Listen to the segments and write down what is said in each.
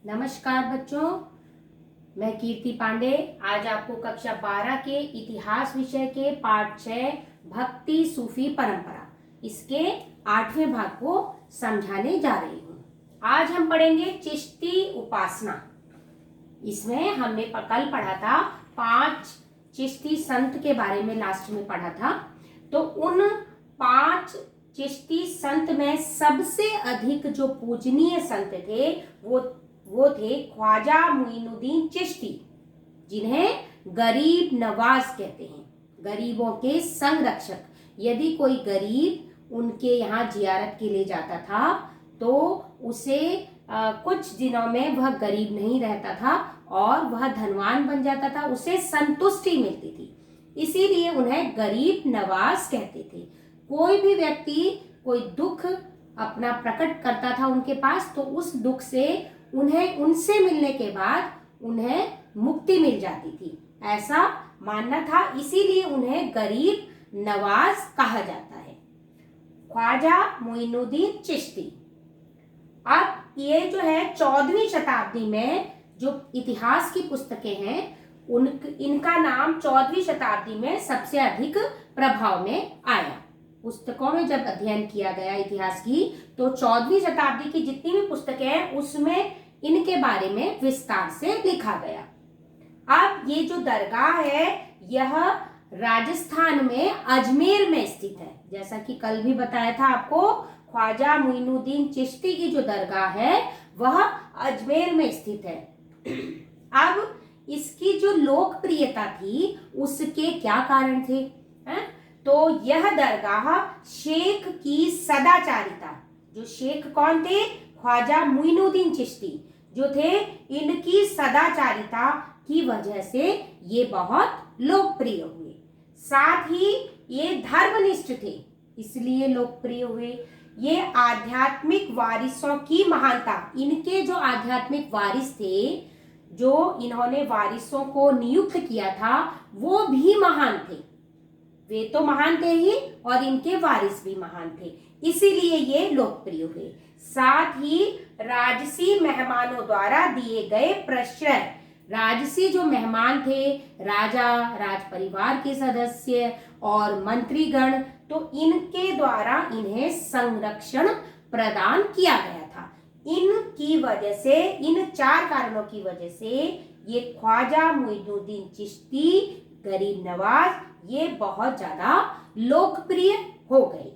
नमस्कार बच्चों, मैं कीर्ति पांडे आज आपको कक्षा 12 के इतिहास विषय के पाठ 6 भक्ति सूफी परंपरा इसके 8वें भाग को समझाने जा रही हूँ। आज हम पढ़ेंगे चिश्ती उपासना। इसमें हमने कल पढ़ा था 5 चिश्ती संत के बारे में, लास्ट में पढ़ा था। तो उन 5 चिश्ती संत में सबसे अधिक जो पूजनीय संत थे वो थे ख्वाजा मुइनुद्दीन चिश्ती, जिन्हें गरीब नवाज कहते हैं, गरीबों के संरक्षक। यदि कोई गरीब उनके यहाँ जियारत के लिए जाता था तो उसे कुछ दिनों में वह गरीब नहीं रहता था और वह धनवान बन जाता था, उसे संतुष्टि मिलती थी। इसीलिए उन्हें गरीब नवाज कहते थे। कोई भी व्यक्ति कोई दुख अपना प्रकट करता था उनके पास, तो उस दुख से उन्हें उनसे मिलने के बाद उन्हें मुक्ति मिल जाती थी, ऐसा मानना था। इसीलिए उन्हें गरीब नवाज कहा जाता है। ख्वाजा मुइनुद्दीन चिश्ती, अब ये जो है 14वीं शताब्दी में जो इतिहास की पुस्तकें हैं इनका नाम 14वीं शताब्दी में सबसे अधिक प्रभाव में आया। पुस्तकों में जब अध्ययन किया गया इतिहास की, तो 14वीं शताब्दी की जितनी भी पुस्तकें हैं उसमें इनके बारे में विस्तार से लिखा गया। अब ये जो दरगाह है यह राजस्थान में अजमेर में स्थित है। जैसा कि कल भी बताया था आपको, ख्वाजा मुइनुद्दीन चिश्ती की जो दरगाह है वह अजमेर में स्थित है। अब इसकी जो लोकप्रियता थी उसके क्या कारण थे? तो यह दरगाह शेख की सदाचारिता, जो शेख कौन थे? ख्वाजा मुइनुद्दीन चिश्ती जो थे, इनकी सदाचारिता की वजह से ये बहुत लोकप्रिय हुए। साथ ही ये धर्मनिष्ठ थे, इसलिए लोकप्रिय हुए। ये आध्यात्मिक वारिसों की महानता, इनके जो आध्यात्मिक वारिस थे, जो इन्होंने वारिसों को नियुक्त किया था, वो भी महान थे। वे तो महान थे ही और इनके वारिस भी महान थे, इसीलिए ये लोकप्रिय हुए। साथ ही राजसी मेहमानों द्वारा दिए गए प्रश्रय, राजसी जो मेहमान थे, राजा, राज परिवार के सदस्य और मंत्रीगण, तो इनके द्वारा इन्हें संरक्षण प्रदान किया गया था। इनकी वजह से, इन 4 कारणों की वजह से ये ख्वाजा मुइनुद्दीन चिश्ती, गरीब नवाज, ये बहुत ज्यादा लोकप्रिय हो गए।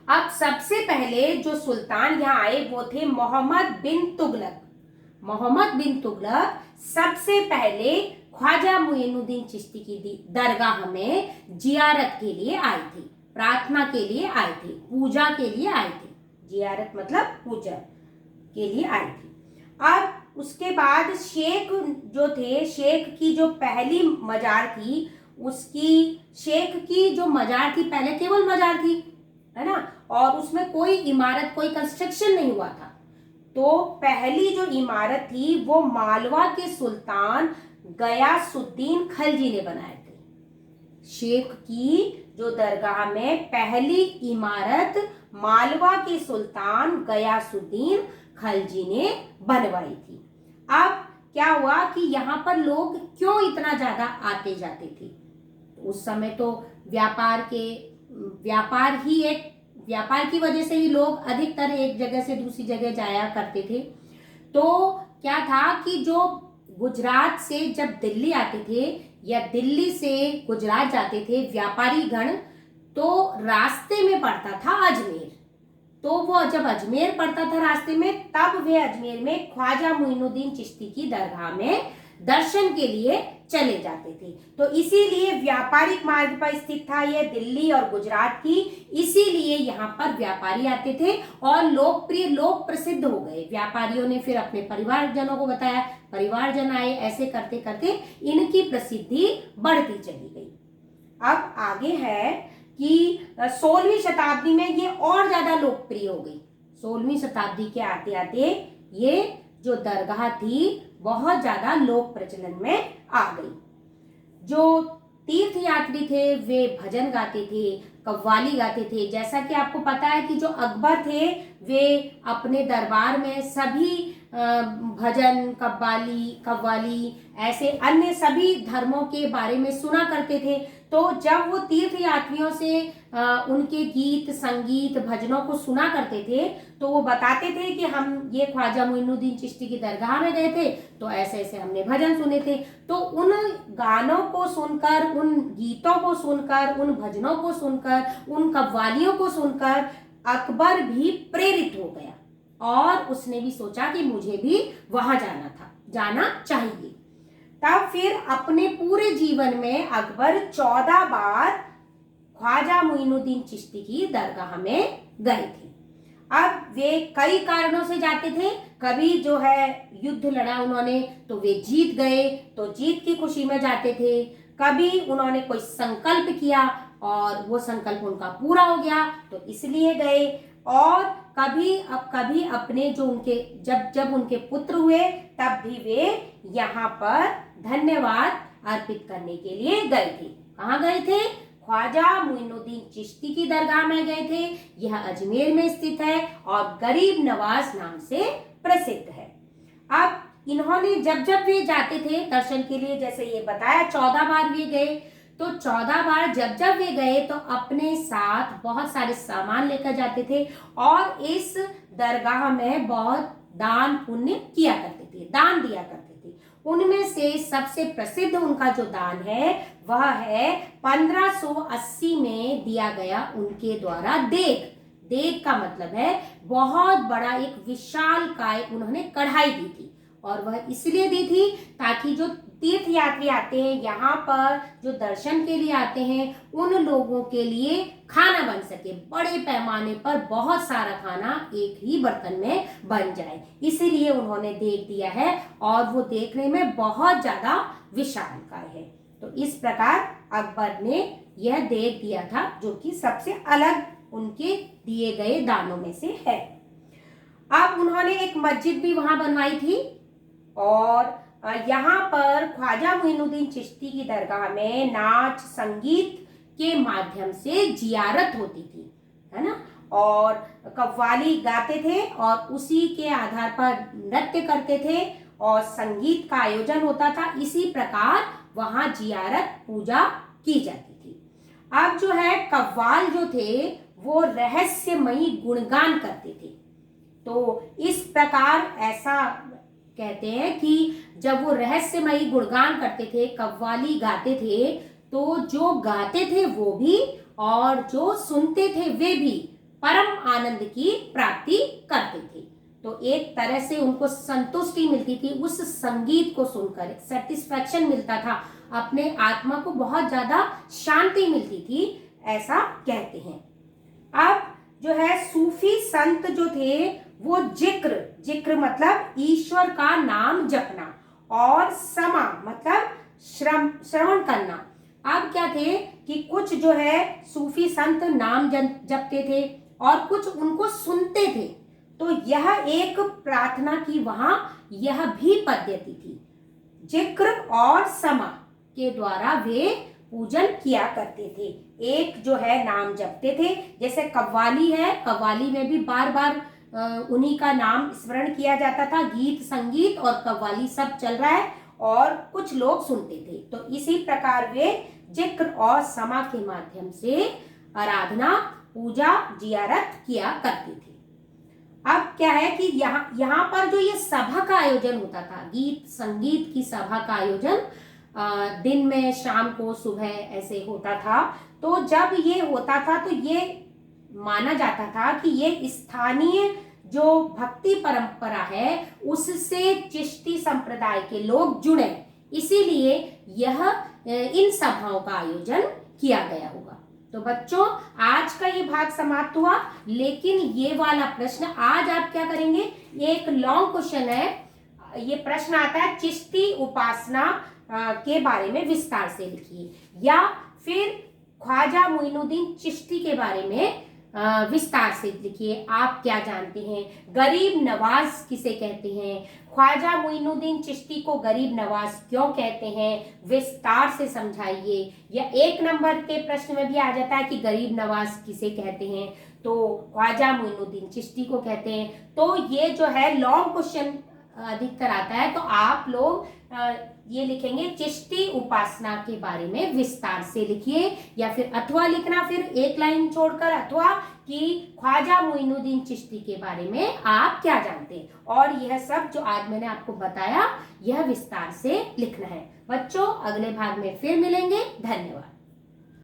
अब सबसे पहले जो सुल्तान यहाँ आए वो थे मोहम्मद बिन तुगलक। मोहम्मद बिन तुगलक सबसे पहले ख्वाजा मुइनुद्दीन चिश्ती की दरगाह में जियारत के लिए आए थे, प्रार्थना के लिए आए थे, पूजा के लिए आए थे। जियारत मतलब पूजा के लिए आए थे। अब उसके बाद शेख जो थे, शेख की जो पहली मजार थी, उसकी शेख की जो मजार थी पहले केवल मजार थी, है ना, और उसमें कोई इमारत, कोई कंस्ट्रक्शन नहीं हुआ था। तो पहली जो इमारत थी वो मालवा के सुल्तान गयासुद्दीन खलजी ने बनाए थे। शेख की जो दरगाह में पहली इमारत मालवा के सुल्तान गयासुद्दीन खलजी ने बनवाई थी। अब क्या हुआ कि यहाँ पर लोग क्यों इतना ज्यादा आते जाते थे? उस समय तो व्यापार की वजह से ही लोग अधिकतर एक जगह से दूसरी जगह जाया करते थे। तो क्या था कि जो गुजरात से जब दिल्ली आते थे या दिल्ली से गुजरात जाते थे व्यापारी गण, तो रास्ते में पड़ता था अजमेर। तो वो जब अजमेर पड़ता था रास्ते में, तब वे अजमेर में ख्वाजा मुइनुद्दीन चिश्ती की दरगाह में दर्शन के लिए चले जाते थे। तो इसीलिए व्यापारिक मार्ग पर स्थित था ये दिल्ली और गुजरात की, इसीलिए यहाँ पर व्यापारी आते थे और लोग प्रसिद्ध हो गए। व्यापारियों ने फिर अपने परिवारजनों को बताया, परिवारजन आए, ऐसे करते करते इनकी प्रसिद्धि बढ़ती चली गई। अब आगे है कि 16वीं शताब्दी में ये और ज्यादा लोकप्रिय हो गई। 16वीं शताब्दी के आते आते ये जो दरगाह थी बहुत ज्यादा लोक प्रचलन में आ गई। जो तीर्थ यात्री थे वे भजन गाते थे, कव्वाली गाते थे। जैसा कि आपको पता है कि जो अकबर थे वे अपने दरबार में सभी भजन, कव्वाली ऐसे अन्य सभी धर्मों के बारे में सुना करते थे। तो जब वो तीर्थ यात्रियों से उनके गीत, संगीत, भजनों को सुना करते थे तो वो बताते थे कि हम ये ख्वाजा मोइनुद्दीन चिश्ती की दरगाह में गए थे तो ऐसे ऐसे हमने भजन सुने थे। तो उन गानों को सुनकर, उन गीतों को सुनकर, उन भजनों को सुनकर, उन कव्वालियों को सुनकर अकबर भी प्रेरित हो गया और उसने भी सोचा कि मुझे भी वहां जाना चाहिए। तब फिर अपने पूरे जीवन में अकबर 14 बार ख्वाजा मोइनुद्दीन चिश्ती की दरगाह में गए थे। अब वे कई कारणों से जाते थे। कभी जो है युद्ध लड़ा उन्होंने तो वे जीत गए तो जीत की खुशी में जाते थे। कभी उन्होंने कोई संकल्प किया और वो संकल्प उनका पूरा हो गया तो इसलिए गए। और कभी अपने जो उनके जब उनके पुत्र हुए तब भी वे यहाँ पर धन्यवाद अर्पित करने के लिए गए थे। कहाँ गए थे? ख्वाजा मोइनुद्दीन चिश्ती की दरगाह में गए थे। यह अजमेर में स्थित है और गरीब नवाज नाम से प्रसिद्ध है। अब इन्होंने जब वे जाते थे दर्शन के लिए, जैसे ये बताया 14 बार वे गए, तो 14 बार जब वे गए तो अपने साथ बहुत सारे सामान लेकर जाते थे और इस दरगाह में बहुत दान पुण्य किया करते थे, दान दिया करते थे। उनमें से सबसे प्रसिद्ध उनका जो दान है वह है 1580 में दिया गया उनके द्वारा देग का मतलब है बहुत बड़ा एक विशालकाय उन्होंने कढ़ाई दी थी। और वह इसलिए दी थी ताकि जो तीर्थ यात्री आते हैं यहाँ पर, जो दर्शन के लिए आते हैं, उन लोगों के लिए खाना बन सके, बड़े पैमाने पर बहुत सारा खाना एक ही बर्तन में बन जाए, इसीलिए उन्होंने देग दिया है। और वो देखने में बहुत ज्यादा विशालकाय है। तो इस प्रकार अकबर ने यह देग दिया था जो कि सबसे अलग उनके दिए गए दानों में से है। अब उन्होंने एक मस्जिद भी वहां बनवाई थी और यहाँ पर ख्वाजा मोइनुद्दीन चिश्ती की दरगाह में नाच संगीत के माध्यम से जियारत होती थी, है ना, और कव्वाली गाते थे और उसी के आधार पर नृत्य करते थे और संगीत का आयोजन होता था। इसी प्रकार वहां जियारत पूजा की जाती थी। अब जो है कव्वाल जो थे वो रहस्यमयी गुणगान करते थे। तो इस प्रकार ऐसा कहते हैं कि जब वो रहस्यमयी गुणगान करते थे, कव्वाली गाते थे, तो जो गाते थे वो भी और जो सुनते थे वे भी परम आनंद की प्राप्ति करते थे। तो एक तरह से उनको संतुष्टि मिलती थी उस संगीत को सुनकर, सेटिस्फैक्शन मिलता था, अपने आत्मा को बहुत ज्यादा शांति मिलती थी, ऐसा कहते हैं। अब जो है सूफी संत जो थे वो जिक्र मतलब ईश्वर का नाम जपना और समा मतलब श्रवण करना। अब क्या थे कि कुछ जो है सूफी संत नाम जपते थे और कुछ उनको सुनते थे। तो यह एक प्रार्थना की वहां यह भी पद्धति थी, जिक्र और समा के द्वारा वे पूजन किया करते थे। एक जो है नाम जपते थे, जैसे कव्वाली है, कव्वाली में भी बार बार उन्हीं का नाम स्मरण किया जाता था, गीत संगीत और कव्वाली सब चल रहा है और कुछ लोग सुनते थे। तो इसी प्रकार वे जिक्र और समा के माध्यम से आराधना, पूजा, जियारत किया करते थे। अब क्या है कि यहाँ पर जो ये सभा का आयोजन होता था, गीत संगीत की सभा का आयोजन दिन में, शाम को, सुबह ऐसे होता था। तो जब ये होता था तो ये माना जाता था कि ये स्थानीय जो भक्ति परंपरा है उससे चिश्ती संप्रदाय के लोग जुड़े, इसीलिए यह इन सभाओं का आयोजन किया गया होगा। तो बच्चों आज का ये भाग समाप्त हुआ, लेकिन ये वाला प्रश्न आज आप क्या करेंगे, एक लॉन्ग क्वेश्चन है, ये प्रश्न आता है चिश्ती उपासना के बारे में विस्तार से लिखिए, या फिर ख्वाजा मोइनुद्दीन चिश्ती के बारे में विस्तार से लिखिए। आप क्या जानते हैं, गरीब नवाज किसे कहते हैं, ख्वाजा मोइनुद्दीन चिश्ती को गरीब नवाज क्यों कहते हैं, विस्तार से समझाइए। या 1 नंबर के प्रश्न में भी आ जाता है कि गरीब नवाज किसे कहते हैं, तो ख्वाजा मोइनुद्दीन चिश्ती को कहते हैं। तो ये जो है लॉन्ग क्वेश्चन अधिकतर आता है, तो आप लोग ये लिखेंगे चिश्ती उपासना के बारे में विस्तार से लिखिए, या फिर अथवा लिखना, फिर एक लाइन छोड़कर अथवा कि ख्वाजा मोइनुद्दीन चिश्ती के बारे में आप क्या जानते हैं। और यह सब जो आज मैंने आपको बताया यह विस्तार से लिखना है। बच्चों अगले भाग में फिर मिलेंगे। धन्यवाद।